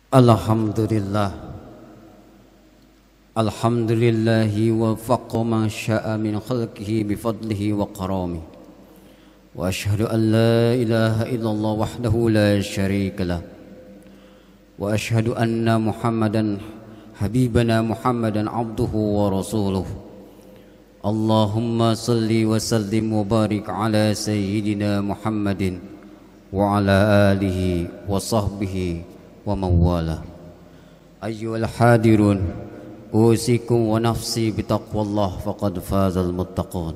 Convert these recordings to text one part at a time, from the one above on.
Alhamdulillah, alhamdulillahi wafaqqa ma syaa min khalqihi bifadlihi wa karami. Wa ashhadu an la ilaha illallah wahdahu la syarika lah. Wa ashhadu anna Muhammadan habibana Muhammadan abduhu wa rasuluh. Allahumma salli wa sallim wa barik ala sayyidina Muhammadin wa ala alihi wa sahbihi wa mawala. Ayyuhal hadirun, usikum wa nafsi bitaqwallah faqad fazal muttaqun.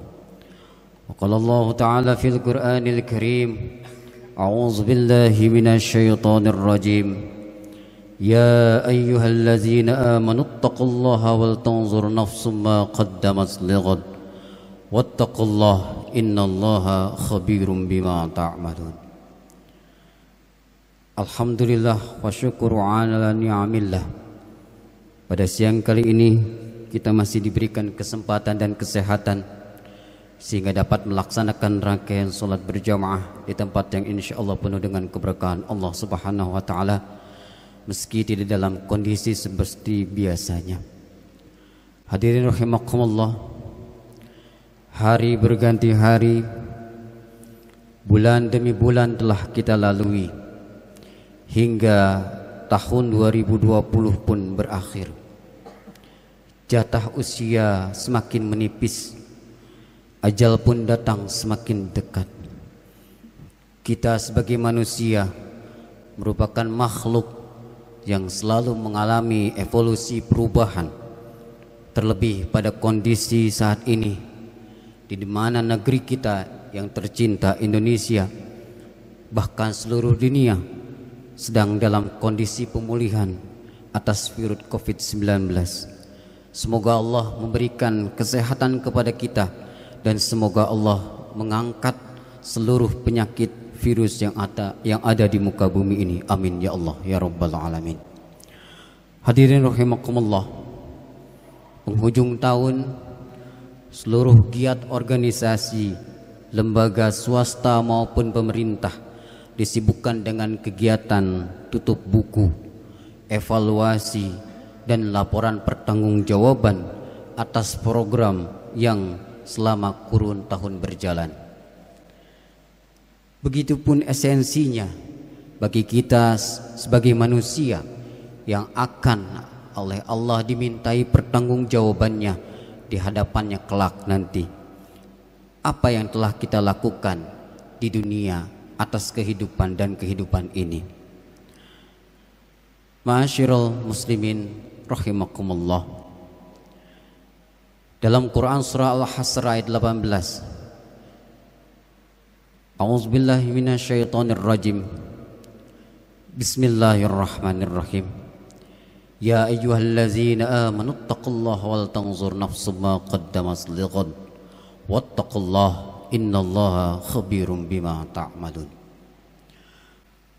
Wa qala Allah ta'ala fil Qur'anil Karim, a'udzu billahi minasy syaithanir rajim. Ya ayyuhallazina amanu taqullaha wal tanzur nafsum ma qaddamat lighad. Wattaqullaha innallaha khabirum bima ta'malun. Alhamdulillah wa syukru ala ni'amillah. Pada siang kali ini kita masih diberikan kesempatan dan kesehatan sehingga dapat melaksanakan rangkaian salat berjamaah di tempat yang insyaallah penuh dengan keberkahan Allah Subhanahu wa taala, meski tidak dalam kondisi seperti biasanya. Hadirin rahimakumullah, hari berganti hari, bulan demi bulan telah kita lalui hingga tahun 2020 pun berakhir. Jatah usia semakin menipis, ajal pun datang semakin dekat. Kita sebagai manusia merupakan makhluk yang selalu mengalami evolusi perubahan, terlebih pada kondisi saat ini di mana negeri kita yang tercinta Indonesia, bahkan seluruh dunia sedang dalam kondisi pemulihan atas virus COVID-19. Semoga Allah memberikan kesehatan kepada kita dan semoga Allah mengangkat seluruh penyakit virus yang ada di muka bumi ini. Amin ya Allah ya rabbal alamin. Hadirin rahimakumullah, penghujung tahun seluruh giat organisasi, lembaga swasta maupun pemerintah disibukkan dengan kegiatan tutup buku, evaluasi, dan laporan pertanggungjawaban atas program yang selama kurun tahun berjalan. Begitupun esensinya bagi kita sebagai manusia yang akan oleh Allah dimintai pertanggungjawabannya di hadapannya kelak nanti. Apa yang telah kita lakukan di dunia atas kehidupan dan kehidupan ini. Ma'asyiral muslimin rahimakumullah. Dalam Quran surah Al-Hasr ayat 18. A'udzubillahi minasyaitonir rajim. Bismillahirrahmanirrahim. Ya ayyuhallazina amanu taqullaha wal tanzur nafsum ma qaddamat lighad. Wattaqullaha innallaha khabirum bima ta'malun.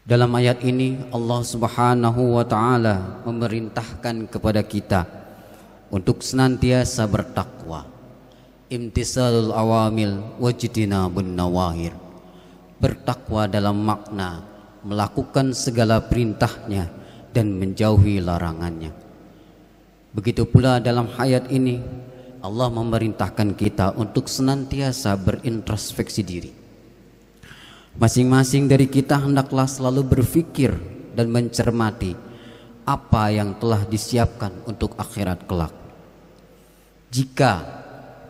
Dalam ayat ini Allah Subhanahu wa taala memerintahkan kepada kita untuk senantiasa bertakwa, imtisalul awamil wajtinabun nawahir. Bertakwa dalam makna melakukan segala perintahnya dan menjauhi larangannya. Begitu pula dalam ayat ini Allah memerintahkan kita untuk senantiasa berintrospeksi diri. Masing-masing dari kita hendaklah selalu berpikir dan mencermati apa yang telah disiapkan untuk akhirat kelak. Jika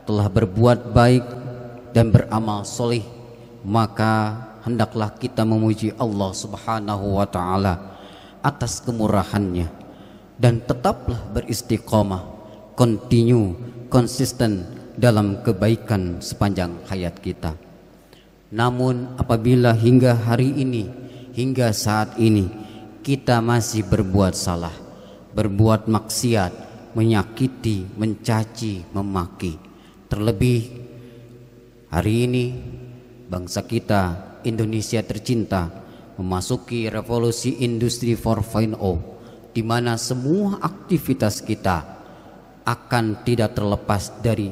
telah berbuat baik dan beramal soleh, maka hendaklah kita memuji Allah Subhanahu wa taala atas kemurahannya dan tetaplah beristiqamah, konsisten dalam kebaikan sepanjang hayat kita. Namun apabila hingga hari ini, hingga saat ini kita masih berbuat salah, berbuat maksiat, menyakiti, mencaci, memaki, terlebih hari ini bangsa kita Indonesia tercinta memasuki revolusi industri 4.0, di mana semua aktivitas kita akan tidak terlepas dari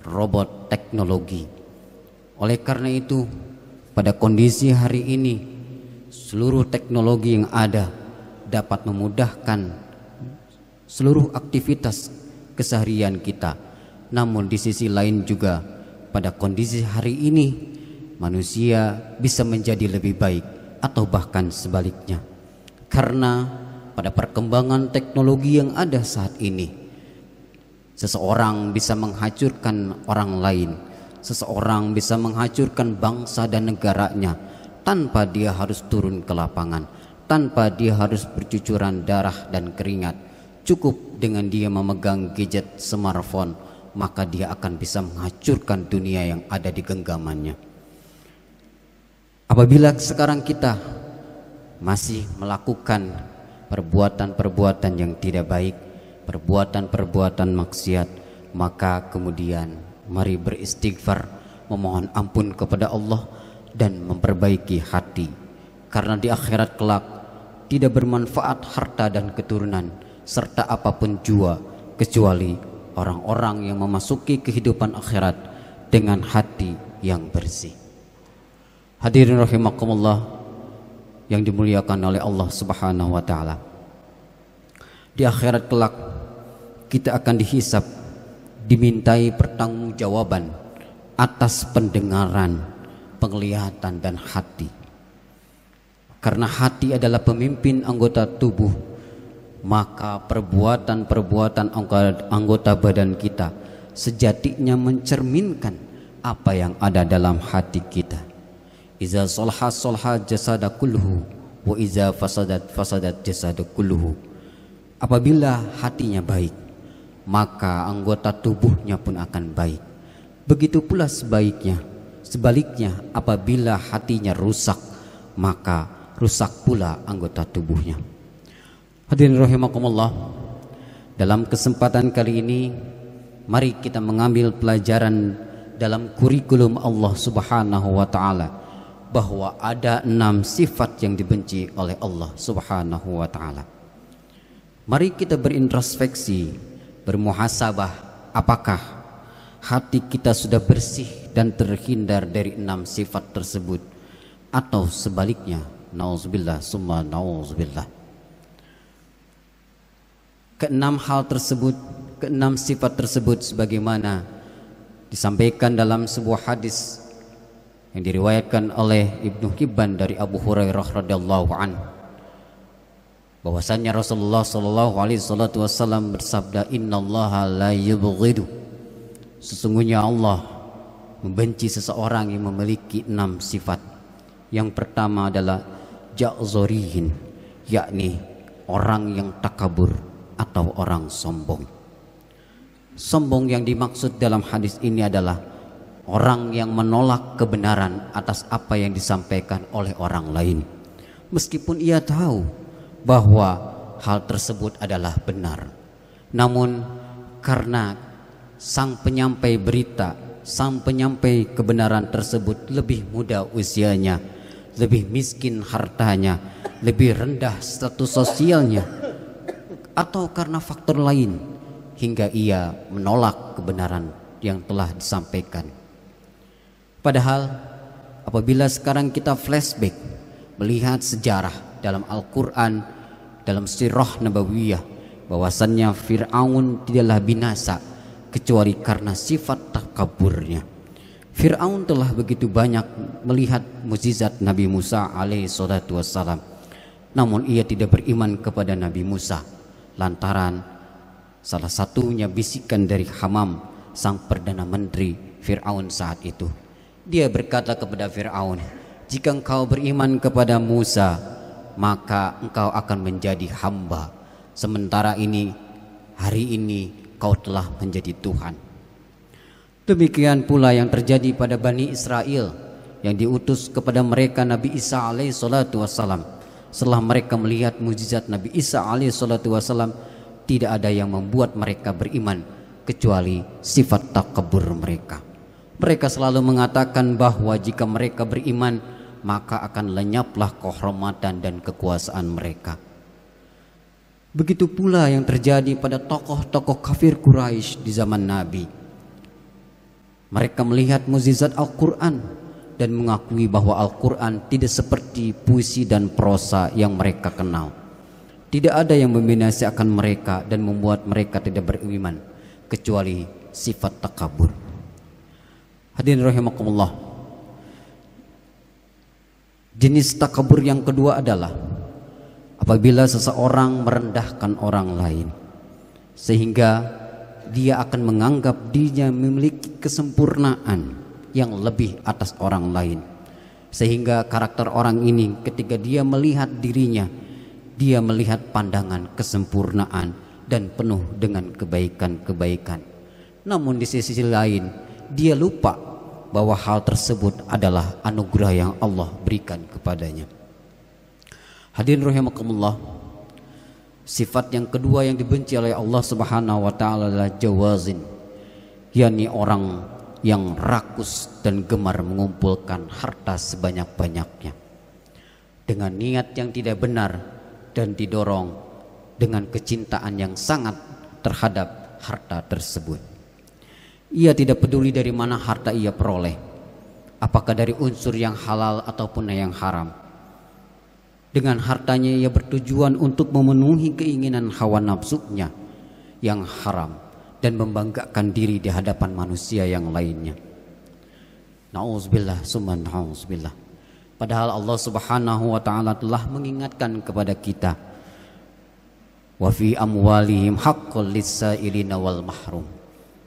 robot teknologi. Oleh karena itu, pada kondisi hari ini, seluruh teknologi yang ada dapat memudahkan seluruh aktivitas keseharian kita. Namun di sisi lain juga pada kondisi hari ini manusia bisa menjadi lebih baik atau bahkan sebaliknya. Karena pada perkembangan teknologi yang ada saat ini, seseorang bisa menghancurkan orang lain, seseorang bisa menghancurkan bangsa dan negaranya tanpa dia harus turun ke lapangan, tanpa dia harus bercucuran darah dan keringat. Cukup dengan dia memegang gadget smartphone, maka dia akan bisa menghancurkan dunia yang ada di genggamannya. Apabila sekarang kita masih melakukan perbuatan-perbuatan yang tidak baik, perbuatan-perbuatan maksiat, maka kemudian mari beristighfar, memohon ampun kepada Allah dan memperbaiki hati. Karena di akhirat kelak tidak bermanfaat harta dan keturunan serta apapun jua, kecuali orang-orang yang memasuki kehidupan akhirat dengan hati yang bersih. Hadirin rahimakumullah yang dimuliakan oleh Allah Subhanahu wa taala. Di akhirat kelak kita akan dihisab, dimintai pertanggungjawaban atas pendengaran, penglihatan dan hati. Karena hati adalah pemimpin anggota tubuh, maka perbuatan-perbuatan anggota badan kita sejatinya mencerminkan apa yang ada dalam hati kita. Iza solha solha jasada kulluhu wa iza fasadat jasada kulluhu. Apabila hatinya baik, maka anggota tubuhnya pun akan baik. Begitu pula sebaliknya apabila hatinya rusak, maka rusak pula anggota tubuhnya. Hadirin rahimakumullah, dalam kesempatan kali ini mari kita mengambil pelajaran dalam kurikulum Allah Subhanahu wa taala bahwa ada 6 sifat yang dibenci oleh Allah Subhanahu wa taala. Mari kita berintrospeksi, bermuhasabah, apakah hati kita sudah bersih dan terhindar dari 6 sifat tersebut, atau sebaliknya, nauzubillah summa nauzubillah. Keenam hal tersebut, keenam sifat tersebut sebagaimana disampaikan dalam sebuah hadis yang diriwayatkan oleh Ibnu Hibban dari Abu Hurairah radhiyallahu anhu, bahwasanya Rasulullah sallallahu alaihi wasallam bersabda, innallaha la yubghidu, sesungguhnya Allah membenci seseorang yang memiliki 6 sifat. Yang pertama adalah ja'zorihin, yakni orang yang takabur atau orang sombong. Sombong yang dimaksud dalam hadis ini adalah orang yang menolak kebenaran atas apa yang disampaikan oleh orang lain, meskipun ia tahu bahwa hal tersebut adalah benar. Namun karena sang penyampai berita, sang penyampai kebenaran tersebut lebih muda usianya, lebih miskin hartanya, lebih rendah status sosialnya, atau karena faktor lain, hingga ia menolak kebenaran yang telah disampaikan. Padahal apabila sekarang kita flashback melihat sejarah dalam Al-Quran, dalam sirah Nabawiyah, bahwasannya Fir'aun tidaklah binasa kecuali karena sifat takaburnya. Fir'aun telah begitu banyak melihat mukjizat Nabi Musa alaihi salatu wassalam, namun ia tidak beriman kepada Nabi Musa lantaran salah satunya bisikan dari Hamam, sang perdana menteri Fir'aun saat itu. Dia berkata kepada Fir'aun, jika engkau beriman kepada Musa, maka engkau akan menjadi hamba, sementara ini hari ini kau telah menjadi Tuhan. Demikian pula yang terjadi pada Bani Israel yang diutus kepada mereka Nabi Isa alaihi salatu wassalam. Setelah mereka melihat mukjizat Nabi Isa alaihi salatu wassalam, tidak ada yang membuat mereka beriman kecuali sifat takabur mereka. Mereka selalu mengatakan bahwa jika mereka beriman, maka akan lenyaplah kehormatan dan kekuasaan mereka. Begitu pula yang terjadi pada tokoh-tokoh kafir Quraisy di zaman Nabi. Mereka melihat mukjizat Al-Quran dan mengakui bahwa Al-Quran tidak seperti puisi dan prosa yang mereka kenal. Tidak ada yang membinasakan mereka dan membuat mereka tidak beriman kecuali sifat takabur. Hadirin rahimakumullah. Jenis takabur yang kedua adalah apabila seseorang merendahkan orang lain sehingga dia akan menganggap dirinya memiliki kesempurnaan yang lebih atas orang lain, sehingga karakter orang ini ketika dia melihat dirinya, dia melihat pandangan kesempurnaan dan penuh dengan kebaikan-kebaikan. Namun di sisi lain dia lupa bahwa hal tersebut adalah anugerah yang Allah berikan kepadanya. Hadirin rahimakumullah, sifat yang kedua yang dibenci oleh Allah Subhanahu wa taala adalah jawazin, yakni orang yang rakus dan gemar mengumpulkan harta sebanyak-banyaknya dengan niat yang tidak benar dan didorong dengan kecintaan yang sangat terhadap harta tersebut. Ia tidak peduli dari mana harta ia peroleh, apakah dari unsur yang halal ataupun yang haram. Dengan hartanya ia bertujuan untuk memenuhi keinginan hawa nafsunya yang haram dan membanggakan diri di hadapan manusia yang lainnya. Na'udzubillah summa na'udzubillah. Padahal Allah Subhanahu wa taala telah mengingatkan kepada kita, wa fi amwalihim haqqul lis-sa'ilina wal mahrum,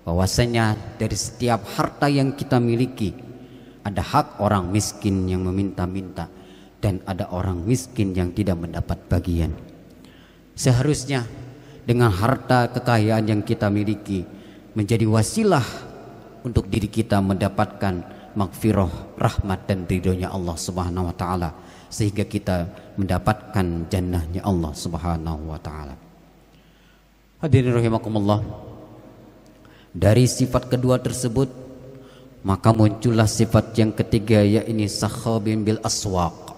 bahwasanya dari setiap harta yang kita miliki ada hak orang miskin yang meminta-minta dan ada orang miskin yang tidak mendapat bagian. Seharusnya dengan harta kekayaan yang kita miliki menjadi wasilah untuk diri kita mendapatkan maghfirah, rahmat dan ridhonya Allah Subhanahu wa taala, sehingga kita mendapatkan jannahnya Allah Subhanahu wa taala. Hadirin rahimakumullah, dari sifat kedua tersebut maka muncullah sifat yang ketiga, yakni sakhabin bil aswaq,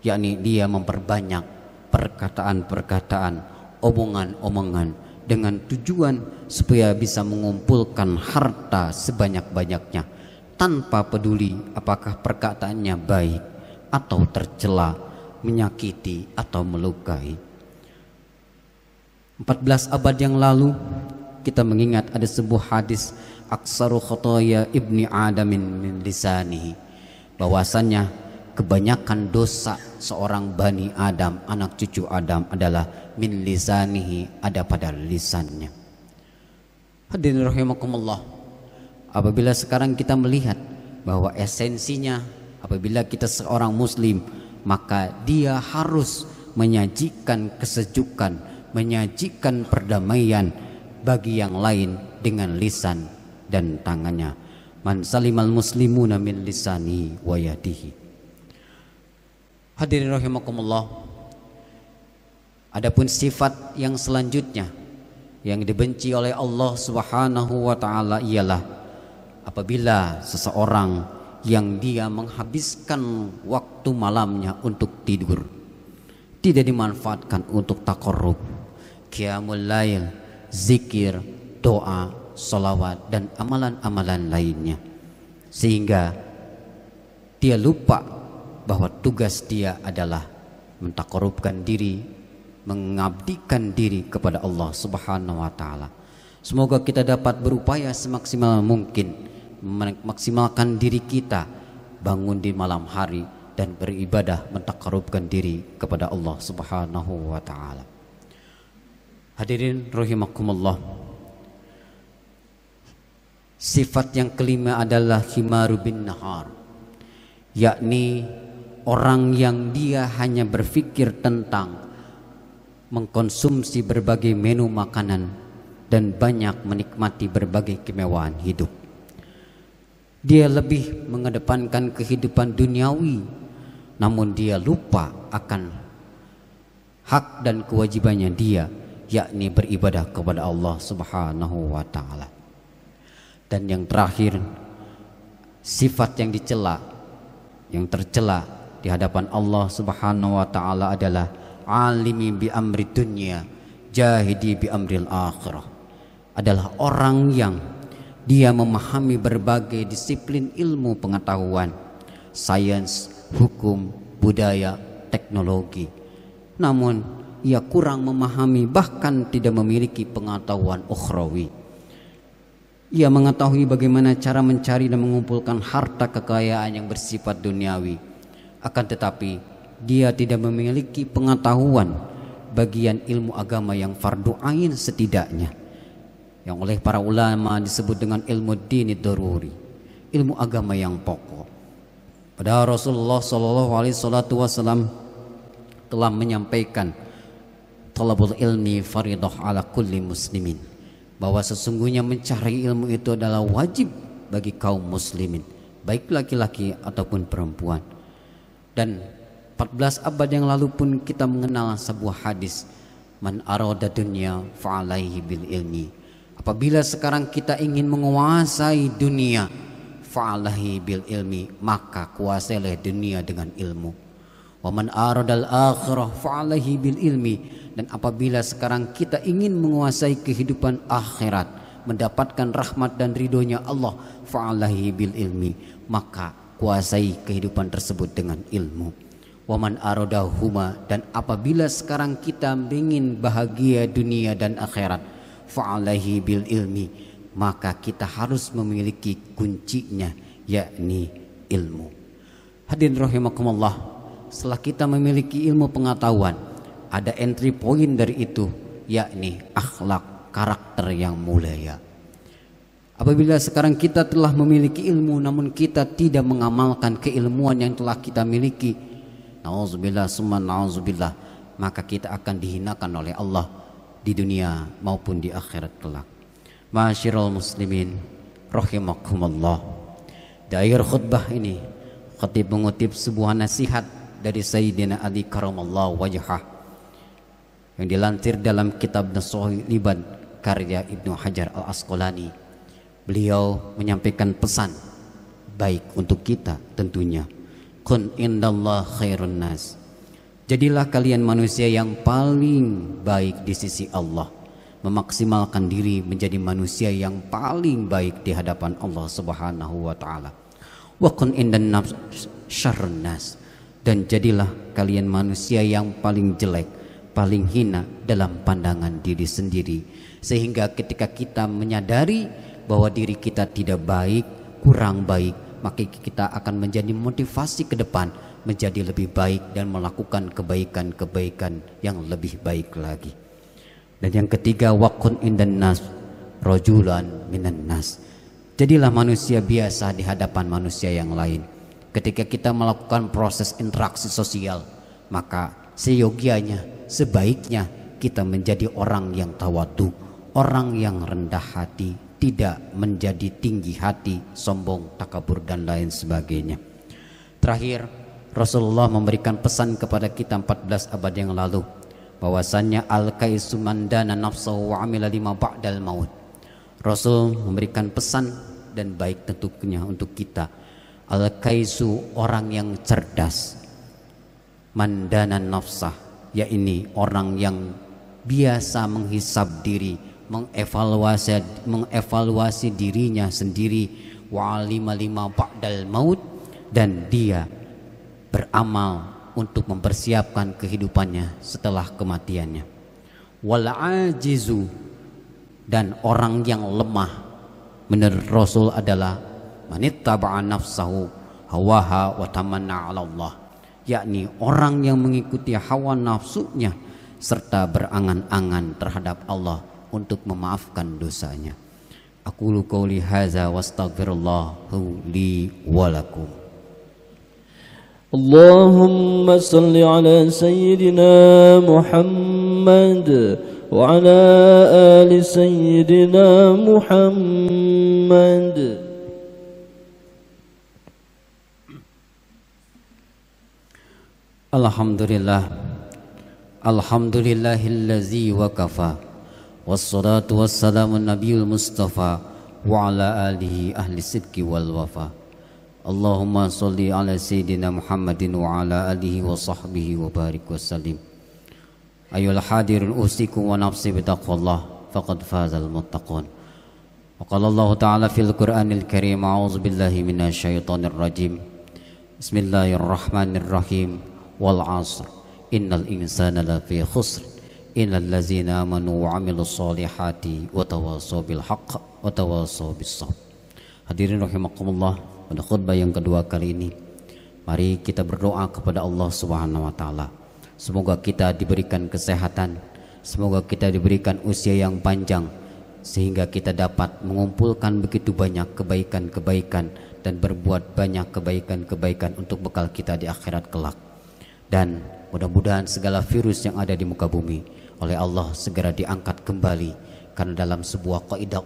yakni dia memperbanyak perkataan-perkataan, omongan-omongan dengan tujuan supaya bisa mengumpulkan harta sebanyak-banyaknya tanpa peduli apakah perkataannya baik atau tercela, menyakiti atau melukai. 14 abad yang lalu kita mengingat ada sebuah hadis, aksaru khotoya ibni adamin min lisanihi, bahwasannya kebanyakan dosa seorang Bani Adam, anak cucu Adam adalah min lisanihi, ada pada lisannya. Hadirin rahimakumullah, apabila sekarang kita melihat bahwa esensinya apabila kita seorang muslim, maka dia harus menyajikan kesejukan, menyajikan perdamaian bagi yang lain dengan lisan dan tangannya. Man salimal muslimuna min lisani wa yadihi. Hadirin rahimakumullah, adapun sifat yang selanjutnya yang dibenci oleh Allah Subhanahu wa taala ialah apabila seseorang yang dia menghabiskan waktu malamnya untuk tidur, tidak dimanfaatkan untuk taqarrub, qiyamul lail, zikir, doa, salawat dan amalan-amalan lainnya, sehingga dia lupa bahwa tugas dia adalah mentaqarrubkan diri, mengabdikan diri kepada Allah Subhanahu wa taala. Semoga kita dapat berupaya semaksimal mungkin memaksimalkan diri kita, bangun di malam hari dan beribadah mentaqarrubkan diri kepada Allah Subhanahu wa taala. Hadirin rahimakumullah, sifat yang kelima adalah himaru bin nahar, yakni orang yang dia hanya berpikir tentang mengkonsumsi berbagai menu makanan dan banyak menikmati berbagai kemewahan hidup. Dia lebih mengedepankan kehidupan duniawi, namun dia lupa akan hak dan kewajibannya dia, yakni beribadah kepada Allah Subhanahu wa taala. Dan yang terakhir, sifat yang dicela, yang tercela di hadapan Allah Subhanahu wa taala adalah alimi bi amri dunya, jahidi bi amril akhirah, adalah orang yang dia memahami berbagai disiplin ilmu pengetahuan, sains, hukum, budaya, teknologi, namun ia kurang memahami, bahkan tidak memiliki pengetahuan ukhrawi. Ia mengetahui bagaimana cara mencari dan mengumpulkan harta kekayaan yang bersifat duniawi, akan tetapi dia tidak memiliki pengetahuan bagian ilmu agama yang fardu ain setidaknya, yang oleh para ulama disebut dengan ilmu dini daruri, ilmu agama yang pokok. Padahal Rasulullah SAW telah menyampaikan talabul ilmi faridah ala kulli muslimin, bahwa sesungguhnya mencari ilmu itu adalah wajib bagi kaum muslimin, baik laki-laki ataupun perempuan. Dan 14 abad yang lalu pun kita mengenal sebuah hadis, man arada dunya fa'alaihi bil ilmi. Apabila sekarang kita ingin menguasai dunia, fa'alaihi bil ilmi, maka kuasailah dunia dengan ilmu. Wa man aradal akhirah fa'alaihi bil ilmi. Dan apabila sekarang kita ingin menguasai kehidupan akhirat, mendapatkan rahmat dan ridhonya Allah, fa'alaihi bil ilmi, maka kuasai kehidupan tersebut dengan ilmu. Waman aradahuma, dan apabila sekarang kita ingin bahagia dunia dan akhirat, fa'alaihi bil ilmi, maka kita harus memiliki kuncinya, yakni ilmu. Hadirin rahimakumullah, setelah kita memiliki ilmu pengetahuan, ada entry point dari itu, yakni akhlak, karakter yang mulia. Apabila sekarang kita telah memiliki ilmu namun kita tidak mengamalkan keilmuan yang telah kita miliki, na'udzubillah summa na'udzubillah, maka kita akan dihinakan oleh Allah di dunia maupun di akhirat kelak. Ma'asyiral muslimin rahimakumullah. Di akhir khutbah ini, khatib mengutip sebuah nasihat dari Sayyidina Ali karamallahu wajhah yang dilansir dalam kitab Nasuhul Ibad karya Ibnu Hajar Al-Asqalani. Beliau menyampaikan pesan baik untuk kita tentunya. Kun indallah khairun nas. Jadilah kalian manusia yang paling baik di sisi Allah. Memaksimalkan diri menjadi manusia yang paling baik di hadapan Allah Subhanahu wa taala. Wa kun indan nafs syarrun nas. Dan jadilah kalian manusia yang paling jelek, paling hina dalam pandangan diri sendiri. Sehingga ketika kita menyadari bahwa diri kita tidak baik, kurang baik, maka kita akan menjadi motivasi ke depan menjadi lebih baik dan melakukan kebaikan-kebaikan yang lebih baik lagi. Dan yang ketiga, waqun indan nas rajulan minan nas. Jadilah manusia biasa di hadapan manusia yang lain. Ketika kita melakukan proses interaksi sosial, maka seyogianya, sebaiknya kita menjadi orang yang tawadu, orang yang rendah hati, tidak menjadi tinggi hati, sombong, takabur dan lain sebagainya. Terakhir, Rasulullah memberikan pesan kepada kita 14 abad yang lalu, bahwasannya al-kaisu mandana nafsahu wa amila lima ba'dal maut. Rasul memberikan pesan dan baik tentunya untuk kita. Al-kaisu, orang yang cerdas, mandana nafsah, yakni orang yang biasa menghisab diri, mengevaluasi dirinya sendiri, wa alima lima ba'dal maut, dan dia beramal untuk mempersiapkan kehidupannya setelah kematiannya. Wal ajizu, dan orang yang lemah menurut Rasul adalah manittaba'a nafsahu hawaha wa tamanna 'ala Allah, yakni orang yang mengikuti hawa nafsunya serta berangan-angan terhadap Allah untuk memaafkan dosanya. Aqulu qouli hadza wastaghfirullahu li wa lakum. Allahumma salli ala sayyidina Muhammad wa ala ali sayyidina Muhammad. Alhamdulillah, alhamdulillahillazi wa kafa, wassalatu wassalamu nabiyul mustafa wa ala alihi ahli sidqi wal wafa. Allahumma salli ala sayyidina Muhammadin wa ala alihi wa sahbihi wa barik wa sallim. Ayyuhal hadirun usikum wa nafsi bitaqwallah faqad fazal muttaqun. Wa qala Allah ta'ala fil Qur'anil Karim, a'udzu billahi minasy syaithanir rajim. Bismillahirrahmanirrahim. Wal 'asr innal insana lafi khusr innal ladzina amanu wa 'amilus solihati wa tawassaw bil haqq wa tawassaw bis sabr. Hadirin rahimakumullah, pada khutbah yang kedua kali ini mari kita berdoa kepada Allah Subhanahu wa taala. Semoga kita diberikan kesehatan, semoga kita diberikan usia yang panjang sehingga kita dapat mengumpulkan begitu banyak kebaikan-kebaikan dan berbuat banyak kebaikan-kebaikan untuk bekal kita di akhirat kelak. Dan mudah-mudahan segala virus yang ada di muka bumi oleh Allah segera diangkat kembali, karena dalam sebuah kaidah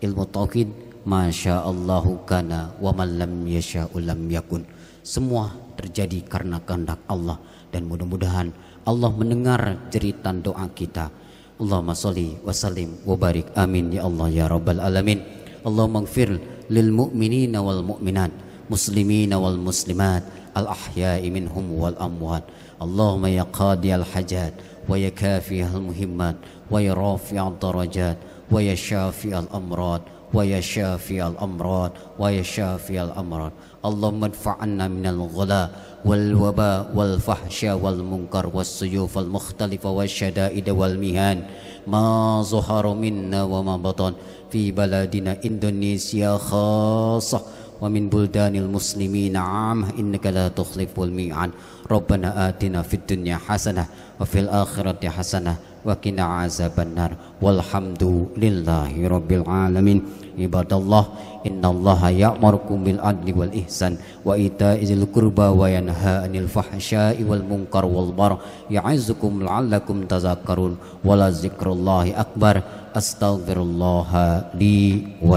ilmu tauhid, masya Allahu kana wa man lam yasha'u lam yakun. Semua terjadi karena kehendak Allah, dan mudah-mudahan Allah mendengar jeritan doa kita. Allahumma sholli wa sallim wa barik, amin ya Allah ya rabbal alamin. Allahumma ighfir lil mu'minina wal mu'minat, muslimina wal muslimat, al ahya'i minhum wal amwat. Allahumma ya qadiyal hajat wa ya kafiyal muhimmat wa ya rafi'ad darajat wa ya syafi'al amrad wa ya syafi'al amrad wa ya syafi'al amrad. Allahumma adfa'anna minal ghala wal waba wal fahsya wal munkar was suyuf al mukhtalifa was syada'id wal mihan ma zuhara minna wa ma batan fi baladina Indonesia khassah wa min buldanil muslimina 'amah, innaka la tukhliful mi'ad. Rabbana atina fid dunya hasanah wa fil akhirati hasanah wa qina azabannar. Walhamdulillahi rabbil alamin. Ibadallah, innallaha ya'murukum bil adli wal ihsan wa ita'izil qurba wa yanha 'anil fahsya'i wal munkar wal baghi ya'izukum la'allakum tadhakkarun. Wa la dzikrullahi akbar. Astaghfirullah li wa